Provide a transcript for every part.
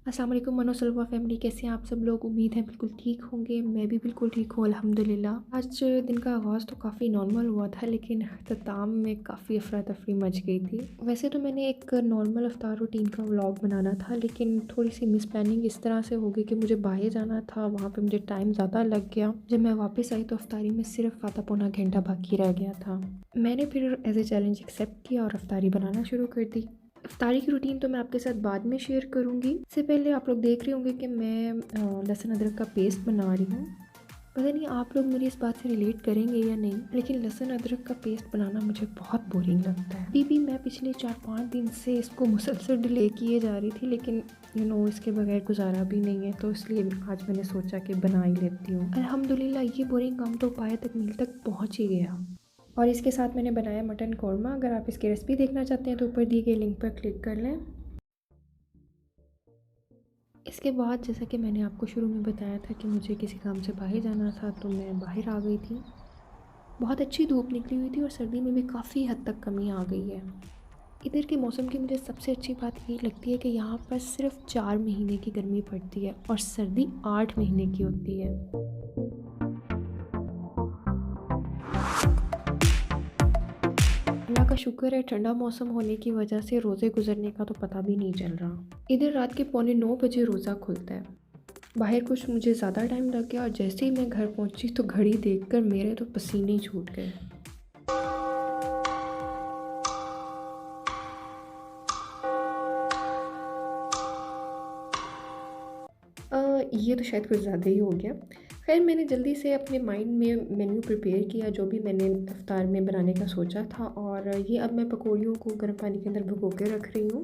अस्सलाम वालेकुम मनोसलवा फैमिली, कैसे हैं आप सब लोग। उम्मीद है बिल्कुल ठीक होंगे। मैं भी बिल्कुल ठीक हूँ अल्हम्दुलिल्लाह। आज दिन का आगाज़ तो काफ़ी नॉर्मल हुआ था, लेकिन अख्ताम में काफ़ी अफरा तफरी मच गई थी। वैसे तो मैंने एक नॉर्मल अफ्तार रूटीन का व्लॉग बनाना था, लेकिन थोड़ी सी मिस प्लानिंग इस तरह से हो गई कि मुझे बाहर जाना था, वहाँ पर मुझे टाइम ज़्यादा लग गया। जब मैं वापस आई तो अफ्तारी में सिर्फ आधा पौना घंटा बाकी रह गया था। मैंने फिर एज ए चैलेंज एक्सेप्ट किया और अफ्तारी बनाना शुरू कर दी। इफ्तारी की रूटीन तो मैं आपके साथ बाद में शेयर करूँगी। इससे पहले आप लोग देख रहे होंगे कि मैं लहसुन अदरक का पेस्ट बना रही हूँ। पता नहीं आप लोग मेरी इस बात से रिलेट करेंगे या नहीं, लेकिन लहसुन अदरक का पेस्ट बनाना मुझे बहुत बोरिंग लगता है। अभी भी मैं पिछले 4-5 दिन से इसको मुसलसल डिले किए जा रही थी, लेकिन इसके बगैर गुजारा भी नहीं है, तो इसलिए आज मैंने सोचा कि बना ही लेती हूँ। अल्हम्दुलिल्लाह ये बोरिंग काम तो पाया तकमील तक पहुँच ही गया। और इसके साथ मैंने बनाया मटन कौरमा। अगर आप इसकी रेसिपी देखना चाहते हैं तो ऊपर दिए गए लिंक पर क्लिक कर लें। इसके बाद जैसा कि मैंने आपको शुरू में बताया था कि मुझे किसी काम से बाहर जाना था, तो मैं बाहर आ गई थी। बहुत अच्छी धूप निकली हुई थी और सर्दी में भी काफ़ी हद तक कमी आ गई है। इधर के मौसम की मुझे सबसे अच्छी बात ये लगती है कि यहाँ पर सिर्फ 4 महीने की गर्मी पड़ती है और सर्दी 8 महीने की होती है। अल्लाह का शुक्र है, ठंडा मौसम होने की वजह से रोज़े गुजरने का तो पता भी नहीं चल रहा। इधर रात के पौने 9 बजे रोज़ा खुलता है। बाहर कुछ मुझे ज़्यादा टाइम लग गया और जैसे ही मैं घर पहुंची तो घड़ी देखकर मेरे तो पसीने ही छूट गए। ये तो शायद कुछ ज़्यादा ही हो गया। खैर, मैंने जल्दी से अपने माइंड में मेन्यू प्रिपेयर किया जो भी मैंने इफ्तार में बनाने का सोचा था, और ये अब मैं पकौड़ियों को गर्म पानी के अंदर भिगो के रख रही हूँ।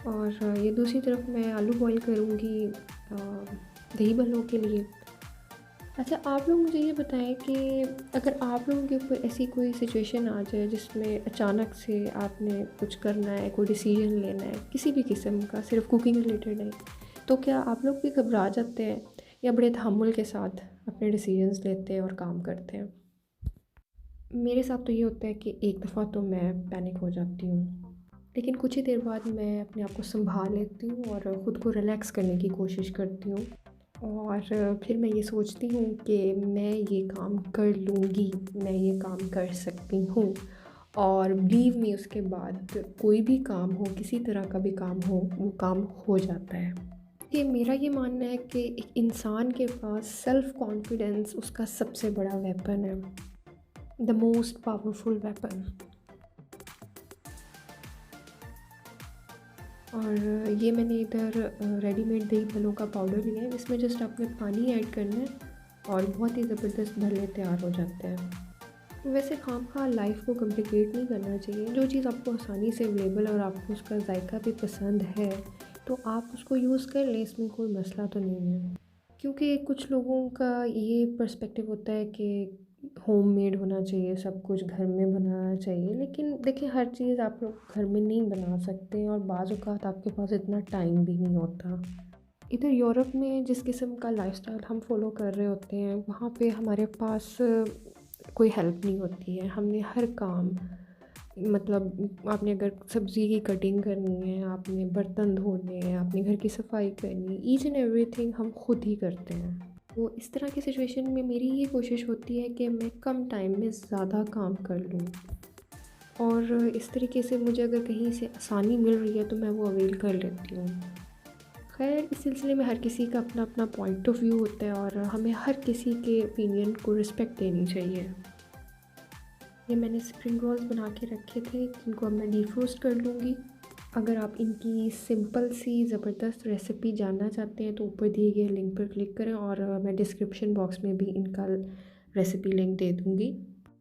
और ये दूसरी तरफ मैं आलू बॉईल करूँगी दही बल्लों के लिए। अच्छा, आप लोग मुझे ये बताएं कि अगर आप लोगों के ऊपर ऐसी कोई सिचुएशन आ जाए जिसमें अचानक से आपने कुछ करना है, कोई डिसीजन लेना है किसी भी किस्म का, सिर्फ कुकिंग रिलेटेड है, तो क्या आप लोग भी घबरा जाते हैं या बड़े तहम्मुल के साथ अपने डिसीजंस लेते हैं और काम करते हैं? मेरे साथ तो ये होता है कि एक दफ़ा तो मैं पैनिक हो जाती हूँ, लेकिन कुछ ही देर बाद मैं अपने आप को संभाल लेती हूँ और ख़ुद को रिलैक्स करने की कोशिश करती हूँ। और फिर मैं ये सोचती हूँ कि मैं ये काम कर लूँगी, मैं ये काम कर सकती हूँ। और बिलीव मी, उसके बाद कोई भी काम हो, किसी तरह का भी काम हो, वो काम हो जाता है। ये मेरा ये मानना है कि एक इंसान के पास सेल्फ़ कॉन्फिडेंस उसका सबसे बड़ा वेपन है, द मोस्ट पावरफुल वेपन। और ये मैंने इधर रेडीमेड दही भल्लों का पाउडर लिया है। इसमें जस्ट आपने पानी ऐड करना है और बहुत ही ज़बरदस्त भल्ले तैयार हो जाते हैं। वैसे खामखा लाइफ को कॉम्प्लिकेट नहीं करना चाहिए। जो चीज़ आपको आसानी से अवेलेबल और आपको उसका जायका भी पसंद है तो आप उसको यूज़ कर लें, इसमें कोई मसला तो नहीं है। क्योंकि कुछ लोगों का ये पर्सपेक्टिव होता है कि होममेड होना चाहिए, सब कुछ घर में बनाना चाहिए, लेकिन देखिए हर चीज़ आप लोग घर में नहीं बना सकते और बाज़ औक़ात आपके पास इतना टाइम भी नहीं होता। इधर यूरोप में जिस किस्म का लाइफ़स्टाइल हम फ़ॉलो कर रहे होते हैं, वहाँ पे हमारे पास कोई हेल्प नहीं होती है। हमने हर काम, मतलब आपने अगर सब्ज़ी की कटिंग करनी है, आपने बर्तन धोने हैं, आपने घर की सफाई करनी है, ईच एंड एवरीथिंग हम खुद ही करते हैं। तो इस तरह की सिचुएशन में मेरी ये कोशिश होती है कि मैं कम टाइम में ज़्यादा काम कर लूँ, और इस तरीके से मुझे अगर कहीं से आसानी मिल रही है तो मैं वो अवेल कर लेती हूँ। खैर, इस सिलसिले में हर किसी का अपना अपना पॉइंट ऑफ व्यू होता है और हमें हर किसी के ओपिनियन को रिस्पेक्ट देनी चाहिए। ये मैंने स्प्रिंग रोल्स बना के रखे थे, जिनको अब मैं डीफ्रोस्ट कर लूँगी। अगर आप इनकी सिंपल सी ज़बरदस्त रेसिपी जानना चाहते हैं तो ऊपर दिए गए लिंक पर क्लिक करें, और मैं डिस्क्रिप्शन बॉक्स में भी इनका रेसिपी लिंक दे दूँगी।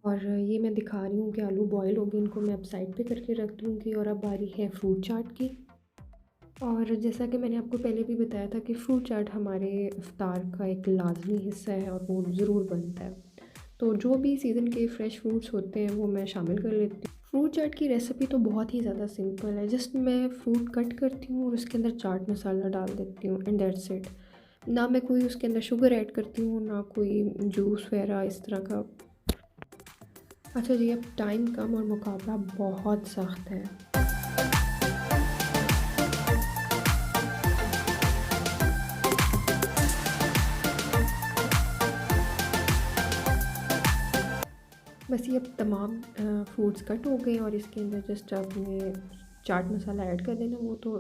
और ये मैं दिखा रही हूँ कि आलू बॉयल हो गए, इनको मैं अब साइड पे करके रख दूँगी। और अब बारी है फ्रूट चाट की। और जैसा कि मैंने आपको पहले भी बताया था कि फ्रूट चाट हमारे इफ्तार का एक लाज़मी हिस्सा है और वो ज़रूर बनता है। तो जो भी सीज़न के फ्रेश फ्रूट्स होते हैं वो मैं शामिल कर लेती हूँ। फ्रूट चाट की रेसिपी तो बहुत ही ज़्यादा सिंपल है। जस्ट मैं फ्रूट कट करती हूँ और उसके अंदर चाट मसाला डाल देती हूँ एंड दैट्स इट। ना मैं कोई उसके अंदर शुगर ऐड करती हूँ, ना कोई जूस वगैरह इस तरह का। अच्छा जी, अब टाइम कम और मुकाबला बहुत सख्त है। बस ये अब तमाम फ्रूट्स कट हो गए और इसके अंदर जस्ट आपने चाट मसाला ऐड कर देना। वो तो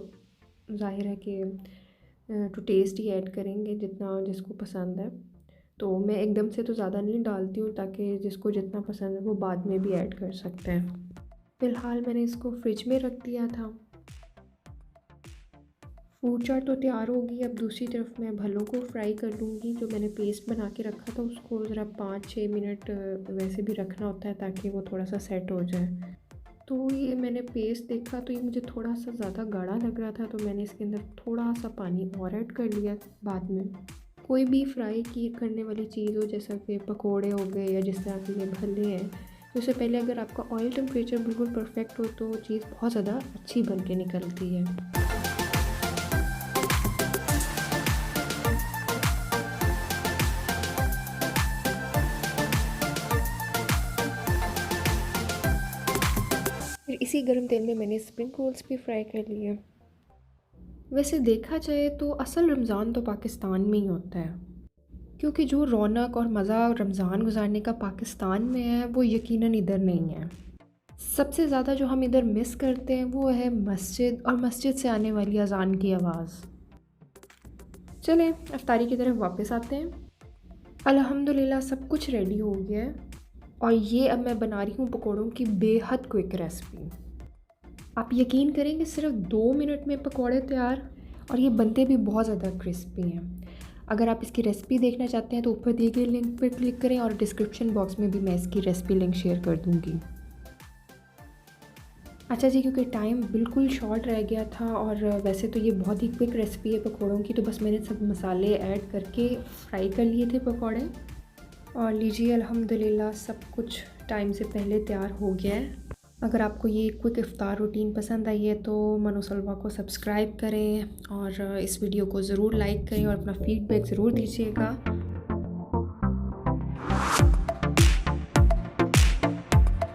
ज़ाहिर है कि टू टेस्ट ही ऐड करेंगे जितना जिसको पसंद है। तो मैं एकदम से तो ज़्यादा नहीं डालती हूँ, ताकि जिसको जितना पसंद है वो बाद में भी ऐड कर सकते हैं। फ़िलहाल मैंने इसको फ्रिज में रख दिया था। फ्रूट चाट तो तैयार होगी। अब दूसरी तरफ मैं भलों को फ्राई कर लूँगी। जो मैंने पेस्ट बना के रखा था उसको ज़रा 5-6 मिनट वैसे भी रखना होता है ताकि वो थोड़ा सा सेट हो जाए। तो ये मैंने पेस्ट देखा तो ये मुझे थोड़ा सा ज़्यादा गाढ़ा लग रहा था, तो मैंने इसके अंदर थोड़ा सा पानी और ऐड कर लिया बाद में। कोई भी फ्राई की करने वाली चीज़ हो, जैसा कि पकोड़े हो गए या जिस तरह के ये भल्ले हैं, तो उससे पहले अगर आपका ऑयल टेम्परेचर बिल्कुल परफेक्ट हो तो वो चीज़ बहुत ज़्यादा अच्छी बन के निकलती है। फिर इसी गर्म तेल में मैंने स्प्रिंग रोल्स भी फ्राई कर लिए। वैसे देखा जाए तो असल रमज़ान तो पाकिस्तान में ही होता है, क्योंकि जो रौनक और मज़ा रमज़ान गुजारने का पाकिस्तान में है वो यकीनन इधर नहीं है। सबसे ज़्यादा जो हम इधर मिस करते हैं वो है मस्जिद, और मस्जिद से आने वाली अज़ान की आवाज़। चलें अफ्तारी की तरफ वापस आते हैं। अल्हम्दुलिल्लाह सब कुछ रेडी हो गया है और ये अब मैं बना रही हूँ पकौड़ों की बेहद क्विक रेसिपी। आप यकीन करेंगे सिर्फ 2 मिनट में पकौड़े तैयार, और ये बनते भी बहुत ज़्यादा क्रिस्पी हैं। अगर आप इसकी रेसिपी देखना चाहते हैं तो ऊपर दिए गए लिंक पर क्लिक करें और डिस्क्रिप्शन बॉक्स में भी मैं इसकी रेसिपी लिंक शेयर कर दूँगी। अच्छा जी, क्योंकि टाइम बिल्कुल शॉर्ट रह गया था और वैसे तो ये बहुत ही क्विक रेसिपी है पकौड़ों की, तो बस मैंने सब मसाले ऐड करके फ्राई कर लिए थे पकौड़े। और लीजिए अल्हम्दुलिल्लाह सब कुछ टाइम से पहले तैयार हो गया है। अगर आपको ये क्विक इफ़्तार रूटीन पसंद आई है तो मनोसलवा को सब्सक्राइब करें और इस वीडियो को ज़रूर लाइक करें और अपना फ़ीडबैक ज़रूर दीजिएगा।